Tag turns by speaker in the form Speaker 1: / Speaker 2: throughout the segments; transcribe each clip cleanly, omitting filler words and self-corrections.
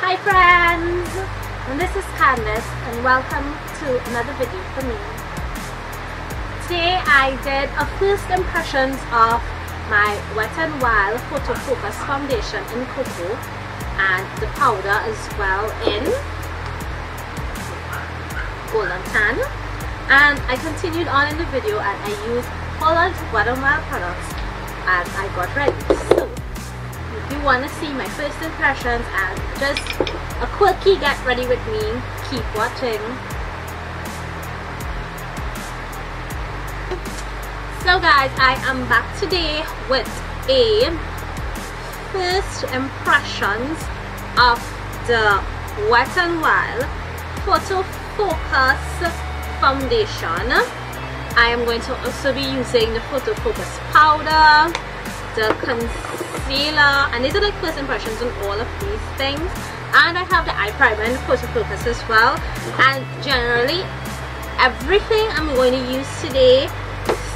Speaker 1: Hi friends, and this is Candice and welcome to another video for me. Today I did a first impressions of my Wet n Wild Photo Focus foundation in cocoa and the powder as well in golden tan, and I continued on in the video and I used Holland's Wet n Wild products and I got ready. So if you want to see my first impressions and just a quickie get ready with me, keep watching. So guys, I am back today with a first impressions of the Wet n Wild Photo Focus foundation. I am going to also be using the Photo Focus powder, the concealer, and these are like first impressions on all of these things. And I have the eye primer and the Photo Focus as well. And generally everything I'm going to use today,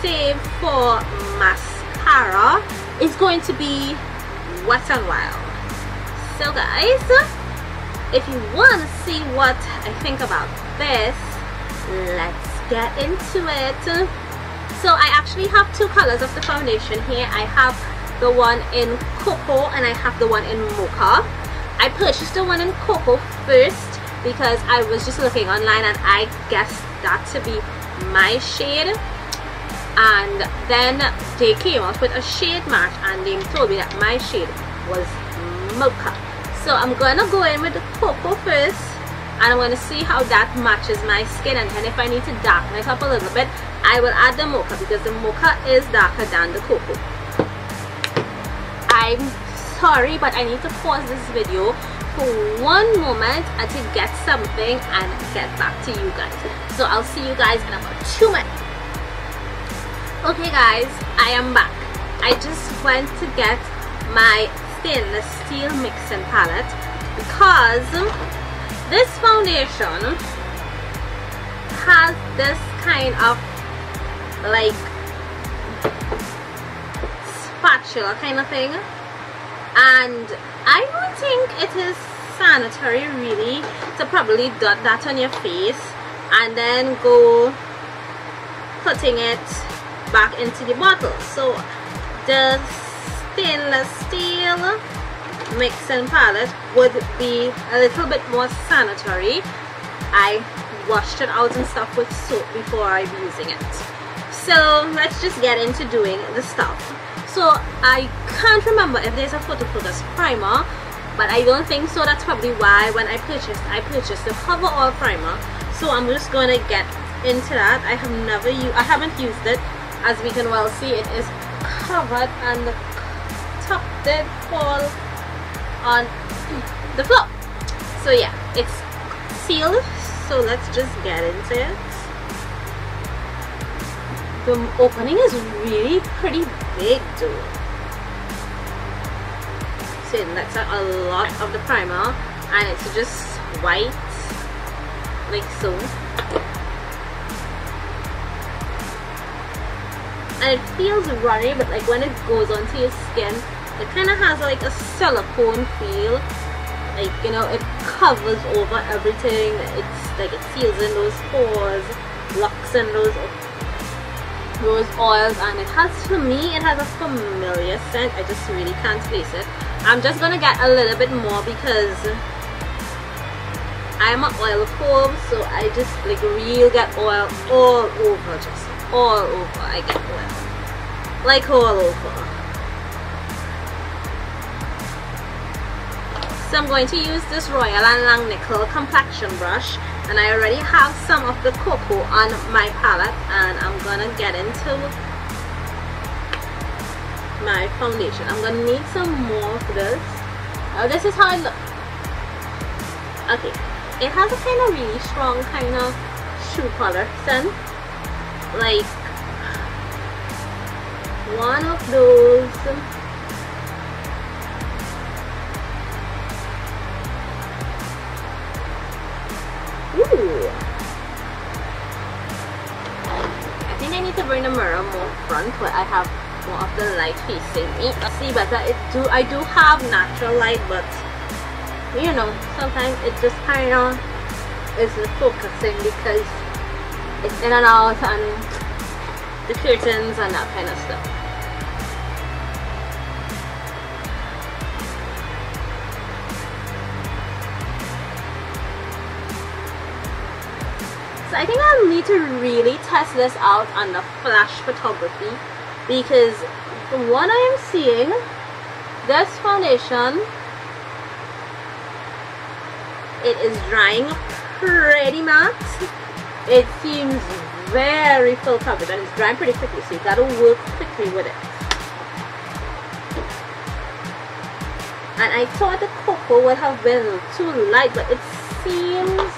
Speaker 1: save for mascara, is going to be Wet n Wild. So guys, if you want to see what I think about this, let's get into it. So I actually have two colors of the foundation here. I have the one in cocoa and I have the one in mocha. I purchased the one in cocoa first because I was just looking online and I guessed that to be my shade, and then they came out with a shade match and they told me that my shade was mocha. So I'm gonna go in with the cocoa first and I'm going to see how that matches my skin, and then if I need to darken it up a little bit, I will add the mocha because the mocha is darker than the cocoa. I'm sorry, but I need to pause this video for one moment and to get something and get back to you guys. So I'll see you guys in about 2 minutes. Okay guys, I am back. I just went to get my stainless steel mixing palette because this foundation has this kind of like spatula kind of thing, and I don't think it is sanitary really to probably dot that on your face and then go putting it back into the bottle. So the stainless steel mixing palette would be a little bit more sanitary. I washed it out and stuff with soap before I'm using it. So let's just get into doing the stuff. So I can't remember if there's a Photo Focus primer, but I don't think so. That's probably why when I purchased the Hover All primer. So I'm just gonna get into that. I haven't used it. As we can well see, it is covered and the top did fall on the floor. So yeah, it's sealed, so let's just get into it. The opening is really pretty big though, so it lets out a lot of the primer and it's just white like so, and it feels runny, but like when it goes onto your skin it kind of has like a silicone feel, like, you know, it covers over everything. It's like it seals in those pores, locks in those oils, and it has, for me, it has a familiar scent. I just really can't place it. I'm just gonna get a little bit more because I'm an oil phobe, so I just like real get oil all over, just all over. I get oil like all over. So I'm going to use this Royal and Langnickel complexion brush, and I already have some of the cocoa on my palette, and I'm gonna get into my foundation. I'm gonna need some more of this. Now this is how it looks. Okay, it has a kind of really strong kind of shoe color scent, like one of those I think I need to bring the mirror more front where I have more of the the light facing me. See better. I do have natural light, but you know, sometimes it just kind of isn't focusing because it's in and out and the curtains and that kind of stuff. So I think I'll need to really test this out on the flash photography, because from what I am seeing, this foundation, it is drying pretty matte. It seems very full coverage and it's drying pretty quickly, so you gotta work quickly with it. And I thought the cocoa would have been a little too light, but it seems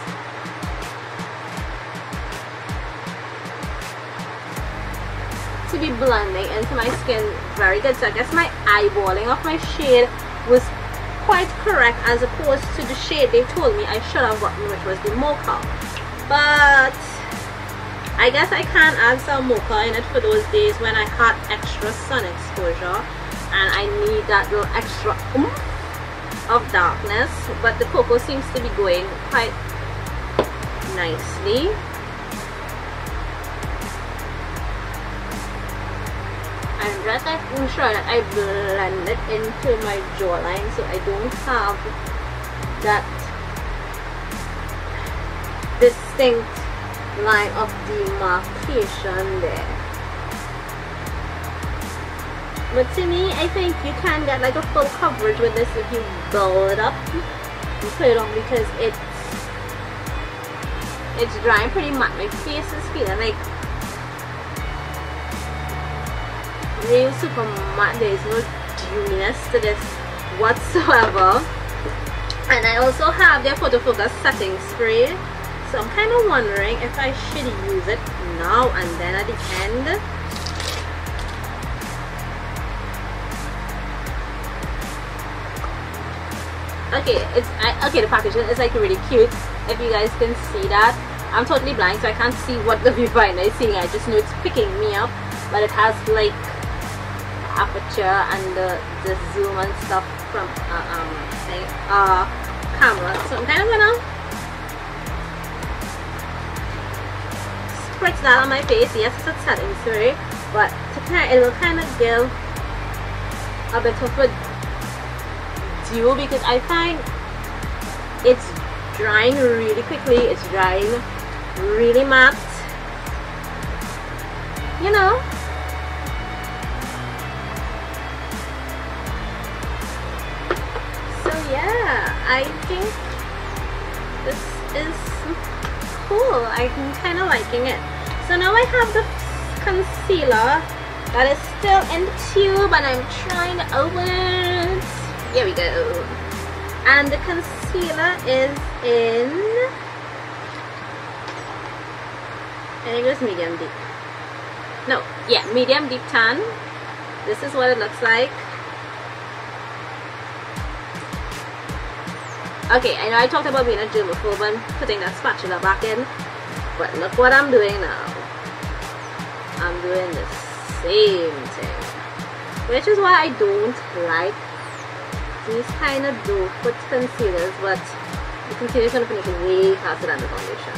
Speaker 1: to be blending into my skin very good. So I guess my eyeballing of my shade was quite correct, as opposed to the shade they told me I should have gotten, which was the mocha. But I guess I can add some mocha in it for those days when I had extra sun exposure and I need that little extra of darkness. But the cocoa seems to be going quite nicely. I'm just making sure that I blend it into my jawline so I don't have that distinct line of demarcation there. But to me, I think you can get like a full coverage with this if you build it up and put it on, because it's drying pretty matte. My face is feeling like real super matte. There is no dewiness to this whatsoever. And I also have their photo focus setting spray, so I'm kind of wondering if I should use it now and then at the end. Okay, the packaging is like really cute. If you guys can see that, I'm totally blind, so I can't see what the viewfinder is seeing. I just know it's picking me up, but it has like aperture and the zoom and stuff from camera. So I'm kind of gonna spritz that on my face. Yes, it's a setting spray, but it will kind of give a bit of a dew, because I find it's drying really quickly. It's drying really matte, you know. Yeah, I think this is cool. I'm kind of liking it. So now I have the concealer that is still in the tube and I'm trying to open it. Here we go. And the concealer is in, I think it was medium deep. No, yeah, medium deep tan. This is what it looks like. Okay, I know I talked about being a germaphobe and putting that spatula back in, but look what I'm doing now. I'm doing the same thing, which is why I don't like these kind of doe foot concealers, but the concealer is going to finish way faster than the foundation.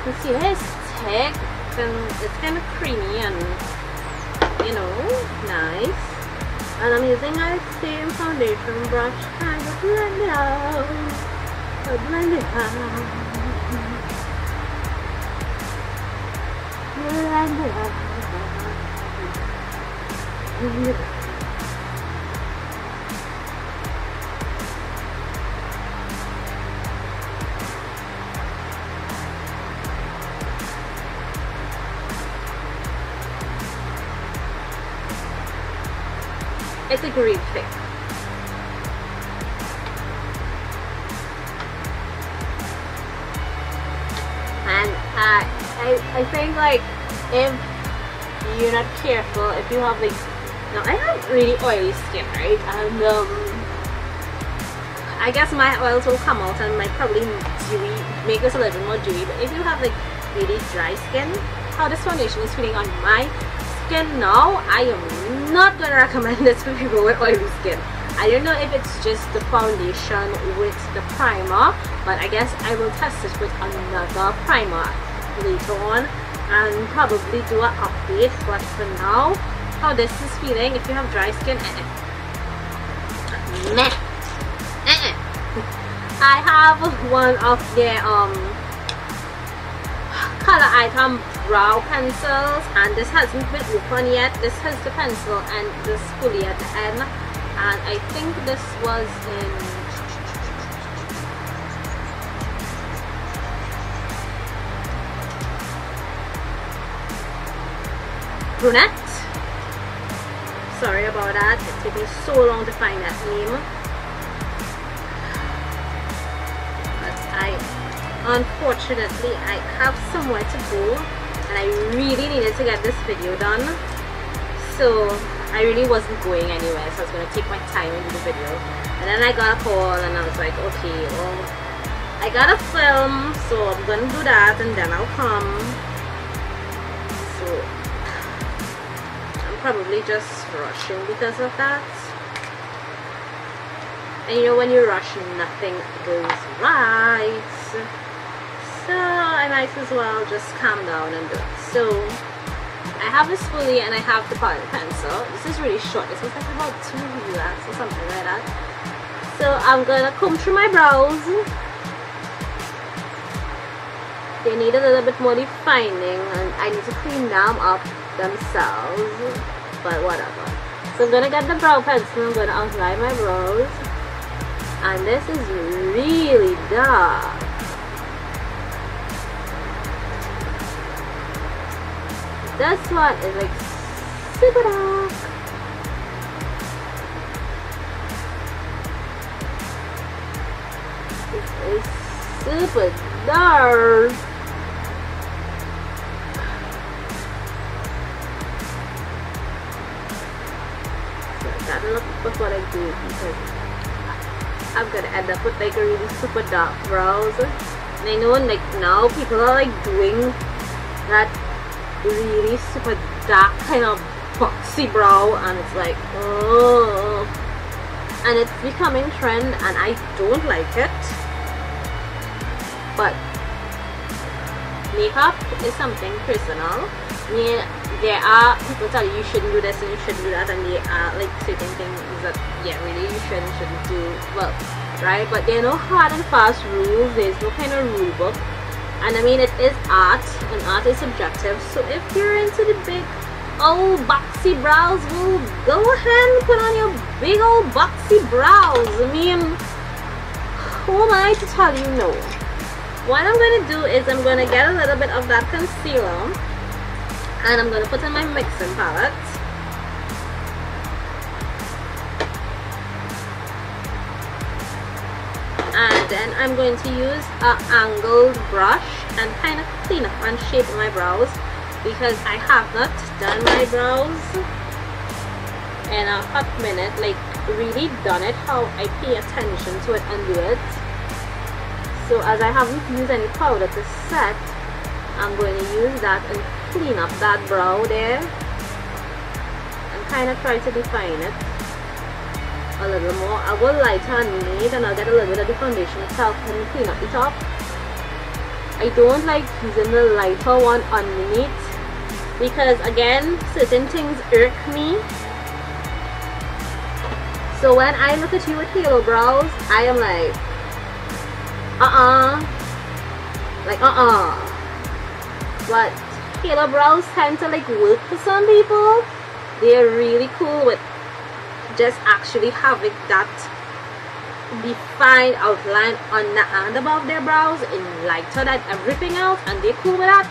Speaker 1: Concealer is thick and it's kind of creamy and, you know, nice. And I'm using my same foundation brush, kind of blend it out, blend it out, blend it out. It's a great fit. And I think like if you're not careful, if you have like, now I have really oily skin, right? And I guess my oils will come out and might probably dewy, make this a little bit more dewy. But if you have like really dry skin, how this foundation is feeling on my skin now, I am not gonna recommend this for people with oily skin. I don't know if it's just the foundation with the primer, but I guess I will test it with another primer later on and probably do an update. But for now, how this is feeling, if you have dry skin, meh. I have one of their color item brow pencils, and this hasn't been open yet. This has the pencil and the spoolie at the end, and I think this was in brunette. Sorry about that, it took me so long to find that name. Unfortunately, I have somewhere to go and I really needed to get this video done, so I really wasn't going anywhere, so I was going to take my time and do the video. And then I got a call and I was like, okay, well, I gotta film, so I'm going to do that and then I'll come. So I'm probably just rushing because of that. And you know, when you rush, nothing goes right. So I might as well just calm down and do it. So I have the spoolie and I have the pencil. This is really short. This is like about 2 laps or something like that. So I'm gonna comb through my brows. They need a little bit more defining and I need to clean them up themselves. But whatever. So I'm gonna get the brow pencil. I'm gonna outline my brows. And this is really dark. This one is like super dark. It is super dark. So I gotta look before I do it because I'm gonna end up with like a really super dark brows. And I know like now people are like doing that really super dark kind of boxy brow, and it's like, oh, and it's becoming trend and I don't like it. But makeup is something personal. Yeah, there are people tell you shouldn't do this and you shouldn't do that, and there are like certain things that really you shouldn't do, well, right? But there are no hard and fast rules. There's no kind of rule book. And I mean, it is art, and art is subjective. So if you're into the big old boxy brows, well, go ahead and put on your big old boxy brows. I mean, who am I to tell you no? What I'm going to do is I'm going to get a little bit of that concealer and I'm going to put in my mixing palette. And then I'm going to use an angled brush and kind of clean up and shape my brows, because I have not done my brows in a hot minute, like really done it how I pay attention to it and do it. So as I haven't used any powder to set, I'm going to use that and clean up that brow there and kind of try to define it a little more. I'll go lighter underneath and I'll get a little bit of the foundation itself and clean up the top. I don't like using the lighter one underneath because, again, certain things irk me. So when I look at you with halo brows, I am like, but halo brows tend to like work for some people. They're really cool with just actually having that defined outline under and above their brows in lighter than everything else, and they're cool with that.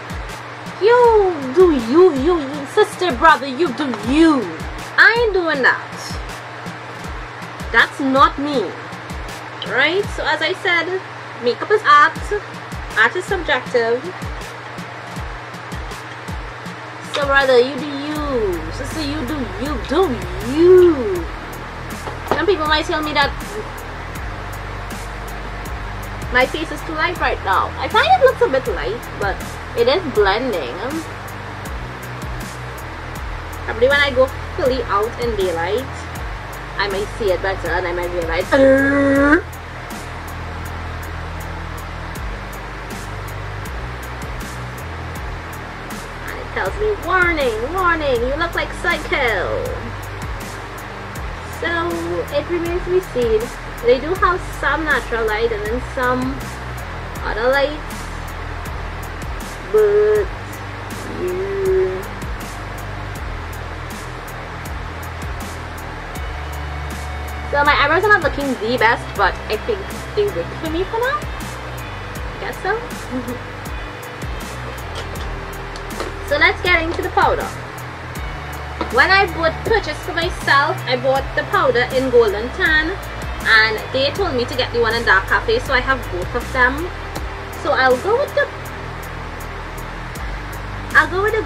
Speaker 1: You do you sister, brother, you do you. I ain't doing that. That's not me, right? So as I said, makeup is art, art is subjective. So brother, you do you, sister, you do you. Some people might tell me that my face is too light right now. I find it looks a bit light, but it is blending. Probably when I go fully out in daylight, I might see it better and I might realize and it tells me, warning, warning, you look like psycho. So it remains to be seen. They do have some natural light and then some other lights, but so my eyebrows are not looking the best, but I think they work for me for now. I guess so. So let's get into the powder. When I purchased for myself, I bought the powder in Golden Tan, and they told me to get the one in Dark Cafe, so I have both of them. So I'll go with the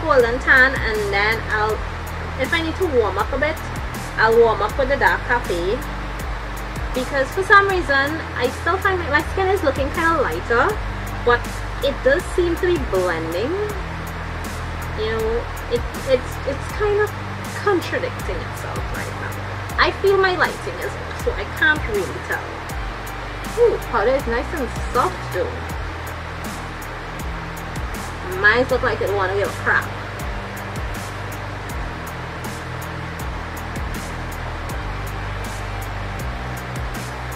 Speaker 1: Golden Tan, and then if I need to warm up a bit, I'll warm up with the Dark Cafe, because for some reason I still find my skin is looking kind of lighter, but it does seem to be blending. You know, it's kind of contradicting itself right now. I feel my lighting is off, so I can't really tell. Ooh, powder is nice and soft though. Mine look like it want to give a crap.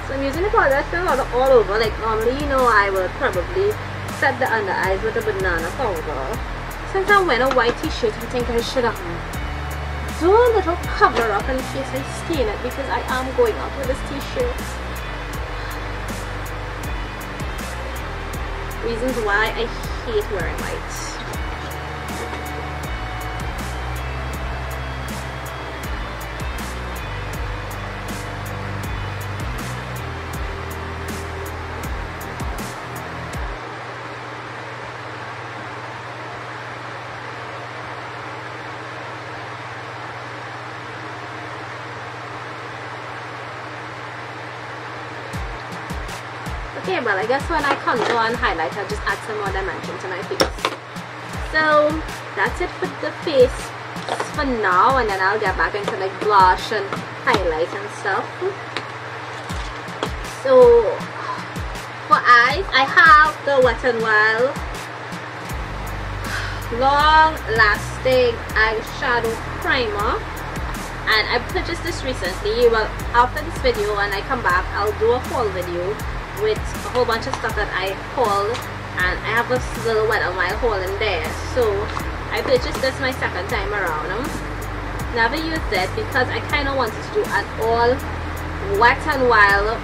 Speaker 1: So I'm using the powder still all over. Like normally, you know, I would probably set the under eyes with a banana powder. Since I'm wearing a white t-shirt, I think I should have do a little cover up in case I stain it, because I am going out with this t-shirt. Reasons why I hate wearing white. Okay, well, I guess when I contour and highlight, I'll just add some more dimension to my face. So that's it for the face for now, and then I'll get back into like blush and highlight and stuff. So for eyes, I have the Wet n Wild long lasting eyeshadow primer, and I purchased this recently. Well, after this video, when I come back, I'll do a haul video with a whole bunch of stuff that I haul, and I have this little Wet n Wild haul in there. So I purchased this my second time around. Never used it because I kind of wanted to do an all Wet n Wild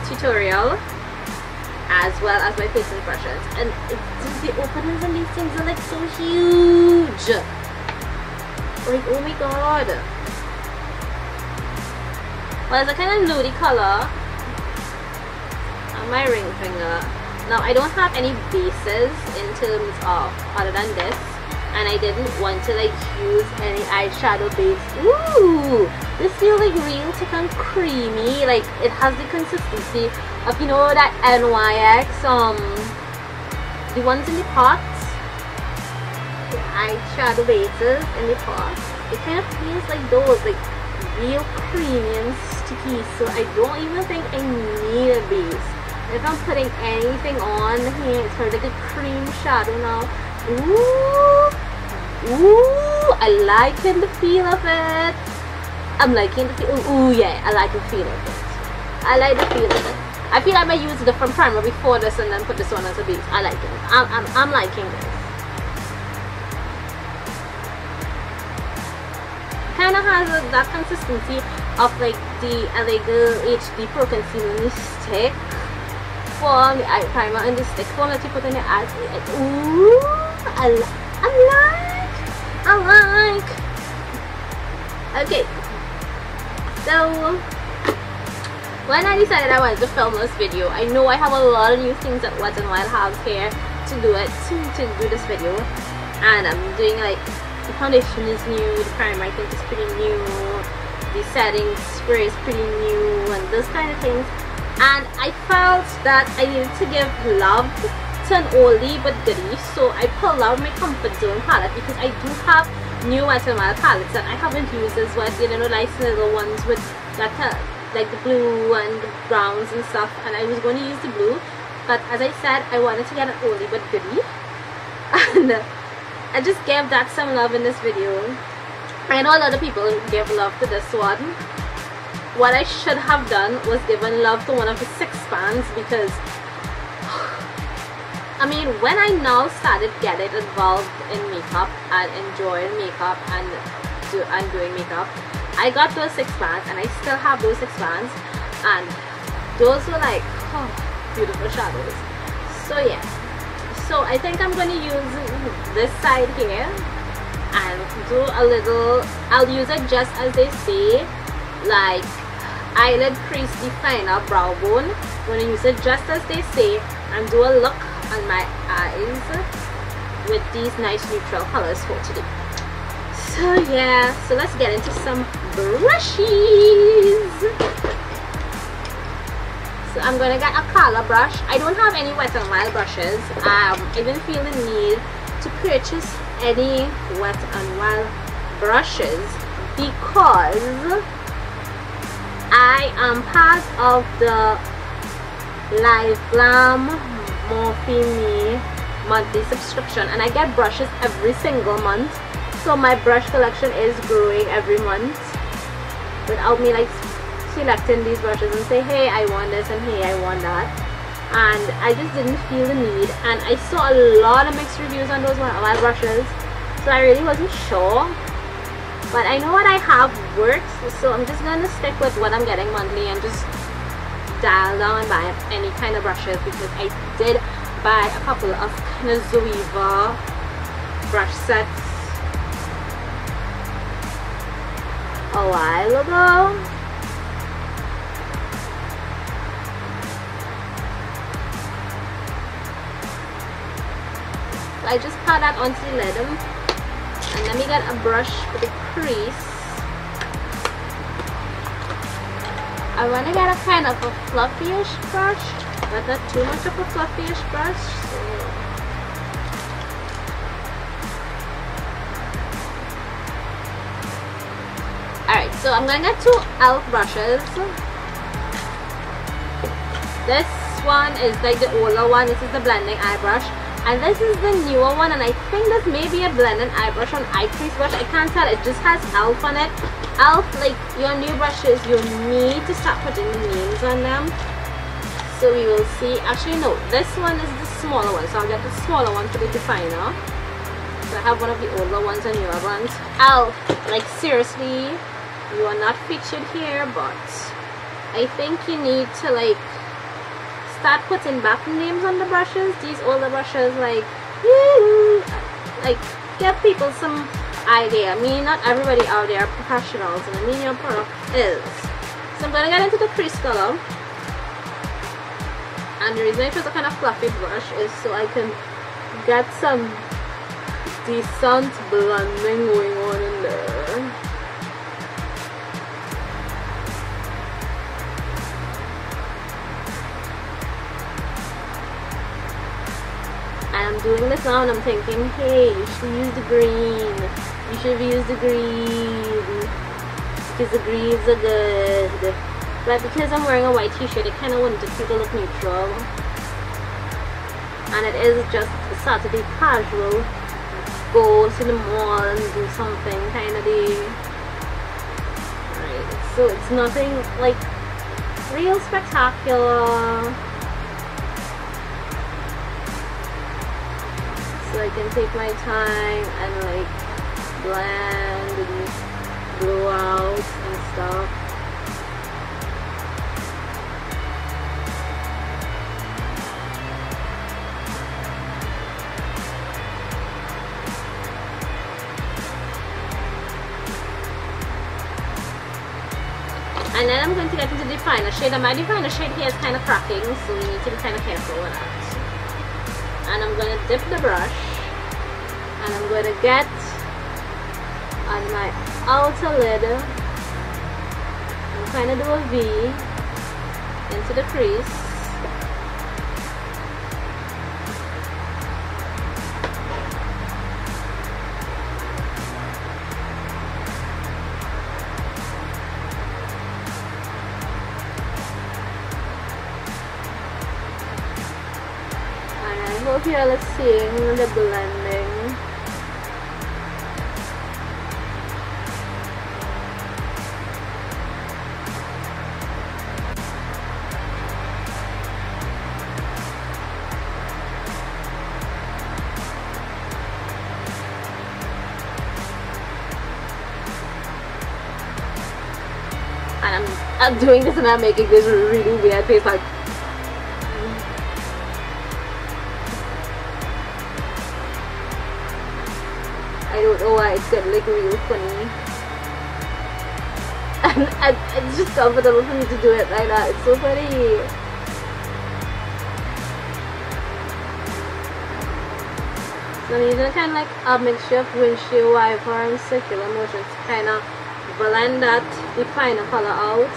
Speaker 1: tutorial as well as my face impressions, and the openings on these things are like so huge, like oh my god. Well, it's a kind of nudie color on my ring finger. Now I don't have any bases in terms of other than this, and I didn't want to like use any eyeshadow base. Ooh, this feels like real thick and creamy. Like it has the consistency of, you know, that NYX the ones in the pots, the eyeshadow bases in the pots. It kind of feels like those, like real creamy and sticky. So I don't even think I need a base. If I'm putting anything on here, it's sort of like a cream shadow now. Ooh, ooh, I liking the feel of it. I'm liking the feel. Ooh, yeah, I like the feel of it. I like the feel of it. I feel I might use a different primer before this and then put this one as a base. I like it. I'm liking this. Kind of has that consistency of like the Elegant HD Pro Concealing Stick form, the eye primer, and the stick form that you put in your eyes. Ooh, I like. Okay, so when I decided I wanted to film this video, I know I have a lot of new things that Wet n Wild have here to do it to do this video, and I'm doing like the foundation is new, the primer I think is pretty new, the setting spray is pretty new, and those kind of things. And I felt that I needed to give love turn oldie but goodie, so I pulled out my comfort zone palette because I do have new Wet n Wild palettes that I haven't used as well. You know, nice little ones with that like the blue and the browns and stuff, and I was going to use the blue, but as I said, I wanted to get an oldie but goodie, and I just gave that some love in this video. I know a lot of people gave love to this one. What I should have done was given love to one of the 6 pans, because I mean, when I now started getting involved in makeup and enjoying makeup and doing makeup, I got those 6 pans, and I still have those 6 pans, and those were like, oh, beautiful shadows. So yeah, so I think I'm going to use this side here and do a little, I'll use it just as they say, like eyelid crease definer, brow bone. I'm going to use it just as they say and do a look on my eyes with these nice neutral colors for today. So yeah, so let's get into some brushes. So I'm gonna get a color brush. I don't have any Wet n Wild brushes. I didn't feel the need to purchase any Wet n Wild brushes because I am part of the Live Glam Morphe Me monthly subscription, and I get brushes every single month. So my brush collection is growing every month without me like selecting these brushes and say, hey, I want this, and hey, I want that. And I just didn't feel the need, and I saw a lot of mixed reviews on those my brushes, so I really wasn't sure. But I know what I have works, so I'm just gonna stick with what I'm getting monthly and just dial down and buy any kind of brushes, because I did buy a couple of kind of Zoeva brush sets a while ago. So I just pat that onto the lid, and let me get a brush for the crease. I want to get a kind of a fluffyish brush, but not too much of a fluffyish brush. So alright, so I'm gonna get 2 e.l.f. brushes. This one is like the older one. This is the blending eye brush, and this is the newer one, and I think this may be a blending eye brush or an eye crease brush. I can't tell. It just has e.l.f. on it. e.l.f., like your new brushes, you need to start putting the names on them. So we will see. Actually no, this one is the smaller one, so I'll get the smaller one for the definer. So I have one of the older ones and newer ones. e.l.f., like seriously, you are not featured here, but I think you need to like start putting back names on the brushes. These older brushes, like give people some idea. I mean, not everybody out there are professionals, and I mean your product is. So I'm gonna get into the crease color, and the reason I chose a kind of fluffy brush is so I can get some decent blending going on in there. I'm doing this now, and I'm thinking, hey, you should use the green. You should use the green because the greens are good. But because I'm wearing a white t-shirt, I kind of wanted to keep it look neutral. And it is just a Saturday casual. Go to the mall and do something kind of day. Right. So it's nothing like real spectacular. So I can take my time and like blend and blow out and stuff. And then I'm going to get into the definer shade, and my definer shade here is kind of cracking, so you need to be kind of careful with that. And I'm going to dip the brush, and I'm going to get on my outer lid and kind of do a V into the crease. if you are seeing the blending. And I'm doing this and I'm making this really weird face like I don't know why it's getting like real funny. And it's just comfortable for me to do it like that. It's so funny. So I'm using kind of like a mixture of windshield wiper and circular motion to kind of blend that definer color out.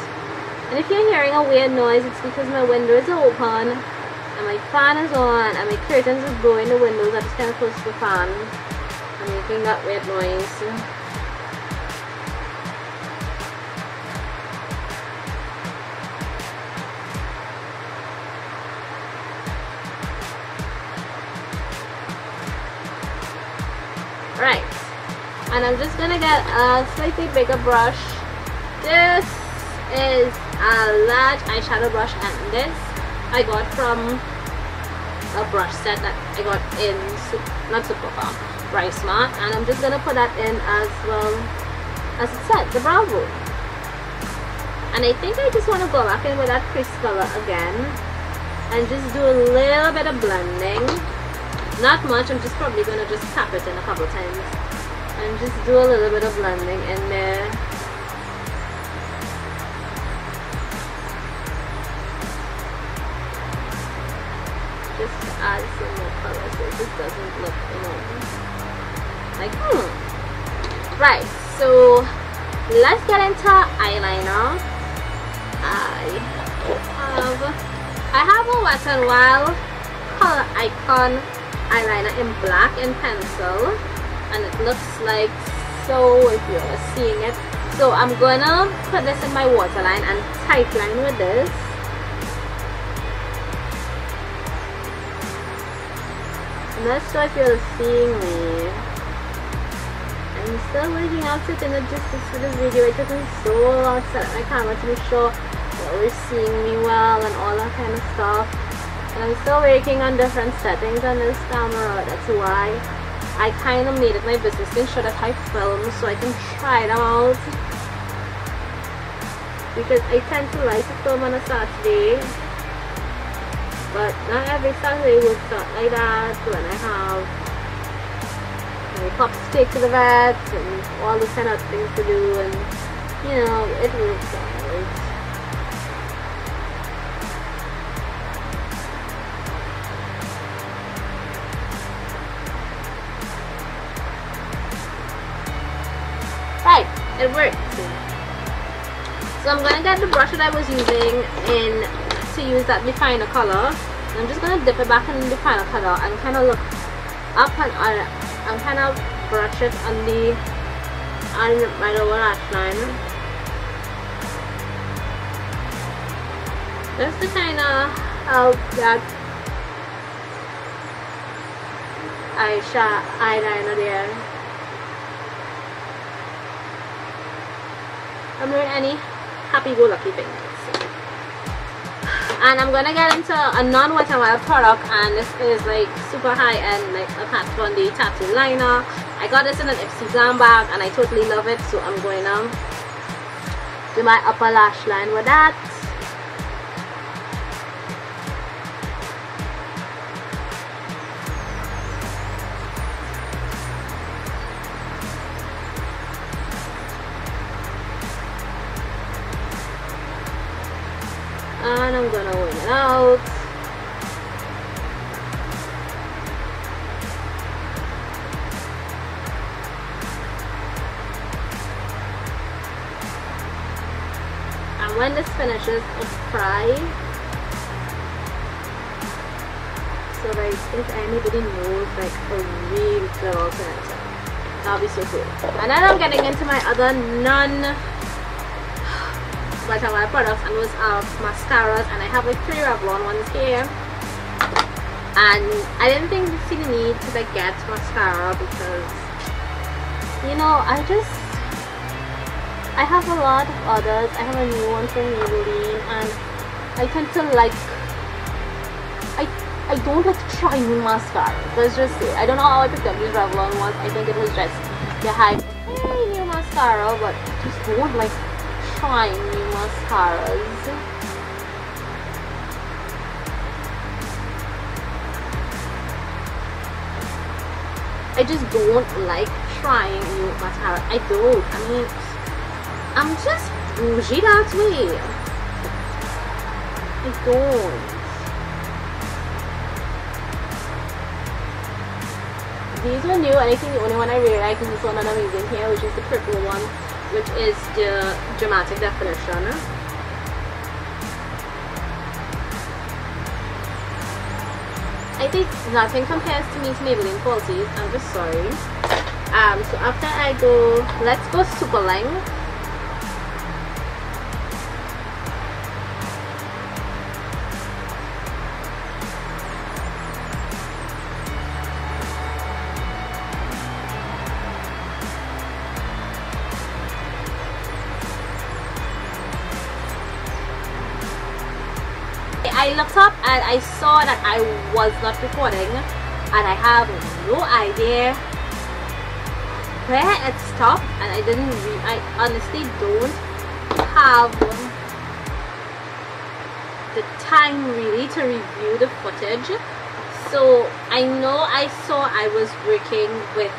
Speaker 1: And if you're hearing a weird noise, it's because my window is open and my fan is on and my curtains is blowing the windows. I just kind of close the fan and making that weird noise. Right. And I'm just gonna get a slightly bigger brush. This is a large eyeshadow brush, and this I got from a brush set that I got in not Superfar, Bright Smart, and I'm just gonna put that in as well as it said, the brow bone. And I think I just want to go back in with that crease color again and just do a little bit of blending. Not much, I'm just probably gonna just tap it in a couple times and just do a little bit of blending in there. Just to add some more color so it just doesn't look, you know, like Right, so let's get into eyeliner. I have a Wet n Wild Color Icon eyeliner in black in pencil, and it looks like so if you're seeing it. So I'm gonna put this in my waterline and tightline with this. I'm not sure if you're seeing me. I'm still working out it in the distance for this video. It took me so long to set up my camera to be sure that we're seeing me well and all that kind of stuff. And I'm still working on different settings on this camera. That's why I kind of made it my business to ensure that I film so I can try them out. Because I tend to like to film on a Saturday, but not every Saturday works out like that. When I have my pups to take to the vet and all those kind of things to do, and you know, it works out. Right, it worked. So I'm gonna get the brush that I was using to use that definer color. And I'm just gonna dip it back in the definer color and kind of look up and kind of brush it on my lower lash line. Just to kind of help that eyeliner there. I'm doing any happy-go-lucky things. And I'm gonna get into a non-Wet n Wild product, and this is like super high-end, like a Kat Von D tattoo liner. I got this in an Ipsy glam bag and I totally love it, so I'm going to do my upper lash line with that. And I'm gonna wing it out. And when this finishes, it's fry. So like, if anybody knows like a real floral finisher, that'll be so cool. And then I'm getting into my other Wet n Wild products, and those are mascaras, and I have like 3 Revlon ones here. And I didn't think you see the need to like get mascara because, you know, I have a lot of others. I have a new one from Maybelline, and I tend to like, I don't like to try new mascara. Let's just say, I don't know how I picked up these Revlon ones. I think it was just the hype, hey, new mascara, but I just don't like trying new mascaras. I just don't like trying new mascara. I don't. I mean, I'm just bougie that way. I don't. These were new, and I think the only one I really like is this one that I'm using here, which is the purple one, which is the Dramatic Definition. I think nothing compares to me to Maybelline qualities. I'm just sorry. So after I go, let's go Superling. I looked up and I saw that I was not recording, and I have no idea where it stopped, and I honestly don't have the time really to review the footage. So I know I saw I was working with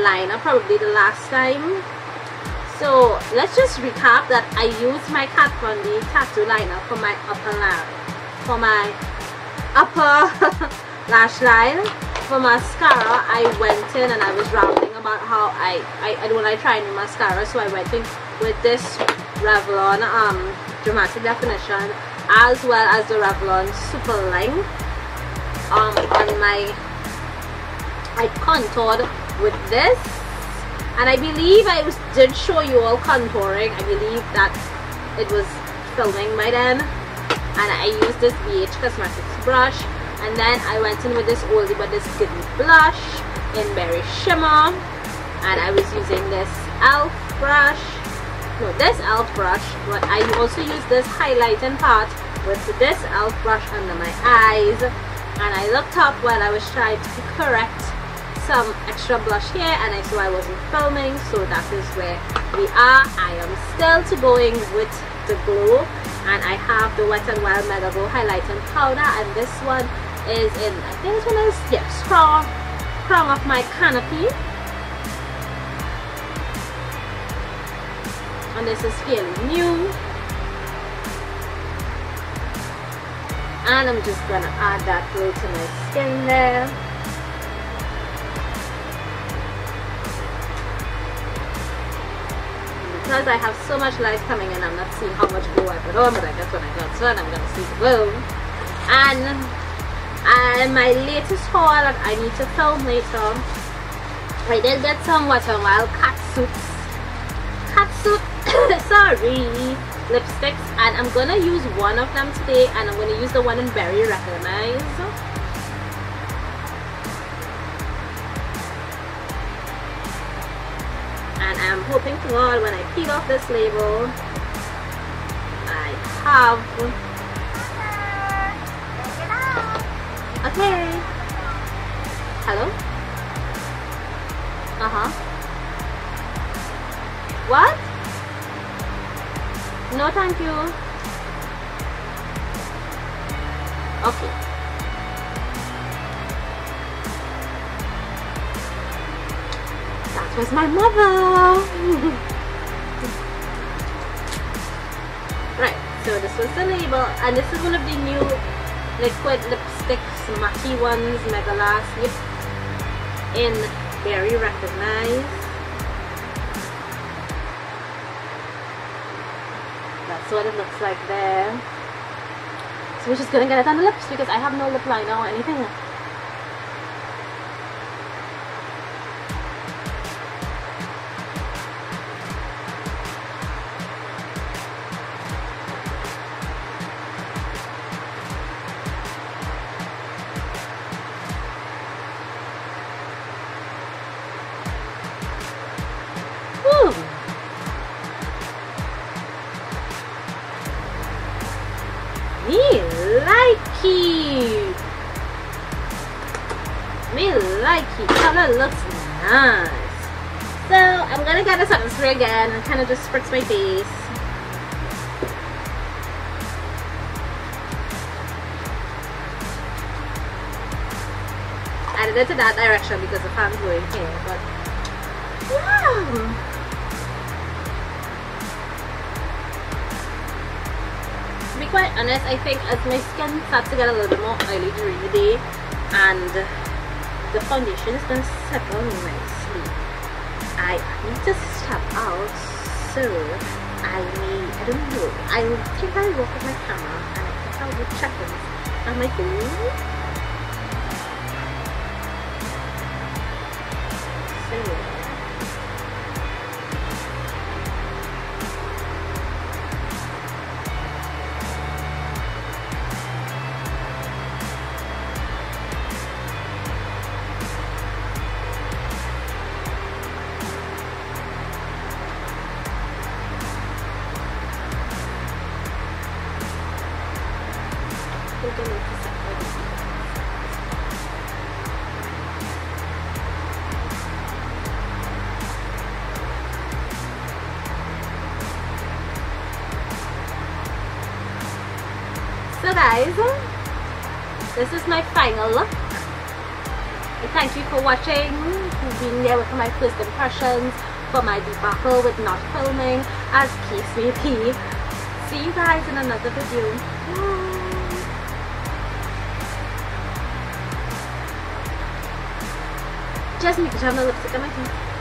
Speaker 1: liner probably the last time. So let's just recap that I used my Kat Von D tattoo liner for my upper lash line. For mascara, I went in and I was rambling about how I don't want to try new mascara, so I went in with this Revlon Dramatic Definition as well as the Revlon Superling. I contoured with this. And I believe I did show you all contouring. I believe that it was filming by then. And I used this BH Cosmetics brush. And then I went in with this oldie but this goodie blush in Berry Shimmer. And I was using this e.l.f. brush. No, this e.l.f. brush. But I also used this highlighting part with this e.l.f. brush under my eyes. And I looked up while I was trying to correct some extra blush here, and I saw I wasn't filming, so that is where we are. I am still to going with the glow, and I have the Wet n Wild Mega Glow highlighting powder, and this one is in, I think this one is, yeah, Strong of my Canopy, and this is fairly new. And I'm just gonna add that glow to my skin there. Because I have so much light coming in, I'm not seeing how much glow I put on, but I guess when I got sun, I'm gonna see the glow. And my latest haul that I need to film later, I did get some Wet n Wild catsuit sorry, lipsticks, and I'm gonna use one of them today, and I'm gonna use the one in Berry Recognize. And I'm hoping to God when I peel off this label, I have. Okay. Hello? What? No, thank you. Okay. That was my mother. Right, so this was the label, and this is one of the new liquid lipsticks, matte ones, Mega Last, yep, in Berry Recognize. That's what it looks like there. So we're just gonna get it on the lips because I have no lip liner or anything. key color looks nice. So I'm gonna get a setting spray again and kind of just spritz my base. I did it to that direction because the fan's going here, but yeah. To be quite honest, I think as my skin starts to get a little bit more oily during the day and the foundation is going to settle nicely, I need to step out, so I don't know, I think I'll walk with my camera and I think I'll do check-ins on my phone. So guys, this is my final look. I thank you for watching, for being there with my first impressions, for my debacle with not filming, as case may be. See you guys in another video. Bye. Just make sure I'm not lipstick on my teeth.